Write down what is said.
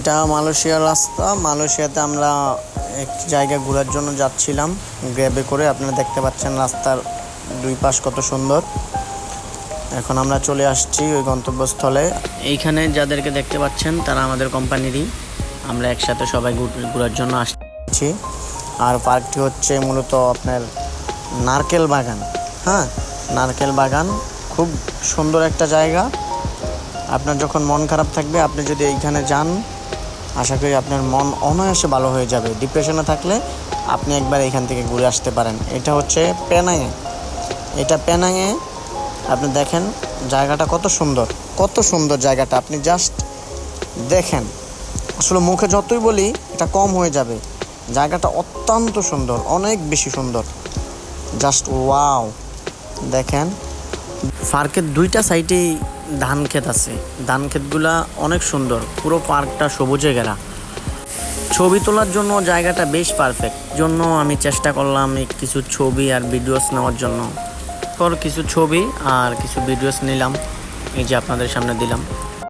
এটা মালয়েশিয়ার রাস্তা। মালয়েশিয়াতে আমরা একটি জায়গায় ঘোরার জন্য যাচ্ছিলাম গ্র্যাবে করে। আপনারা দেখতে পাচ্ছেন রাস্তার দুই পাশ কত সুন্দর। এখন আমরা চলে আসছি ওই গন্তব্যস্থলে। এইখানে যাদেরকে দেখতে পাচ্ছেন তারা আমাদের কোম্পানিরই। আমরা একসাথে সবাই ঘোরার জন্য আসছি। আর পার্কটি হচ্ছে মূলত আপনার নারকেল বাগান। হ্যাঁ, নারকেল বাগান খুব সুন্দর একটা জায়গা। আপনার যখন মন খারাপ থাকবে, আপনি যদি এইখানে যান, আশা করি আপনার মন অনায়াসে ভালো হয়ে যাবে। ডিপ্রেশনে থাকলে আপনি একবার এইখান থেকে ঘুরে আসতে পারেন। এটা হচ্ছে পেনাংয়ে। এটা পেনাংয়ে। আপনি দেখেন জায়গাটা কত সুন্দর, কত সুন্দর জায়গাটা। আপনি জাস্ট দেখেন, আসলে মুখে যতই বলি এটা কম হয়ে যাবে। জায়গাটা অত্যন্ত সুন্দর, অনেক বেশি সুন্দর। Just wow. দেখেন পার্কের দুইটা সাইডেই ধান ক্ষেত আছে। ধান ক্ষেতগুলা অনেক সুন্দর, পুরো পার্কটা সবুজে ঘেরা। ছবি তোলার জন্য জায়গাটা বেশ পারফেক্ট। জন্য আমি চেষ্টা করলাম কিছু ছবি আর ভিডিওস নেওয়ার জন্য। কিছু ছবি আর কিছু ভিডিওস নিলাম, এই যে আপনাদের সামনে দিলাম।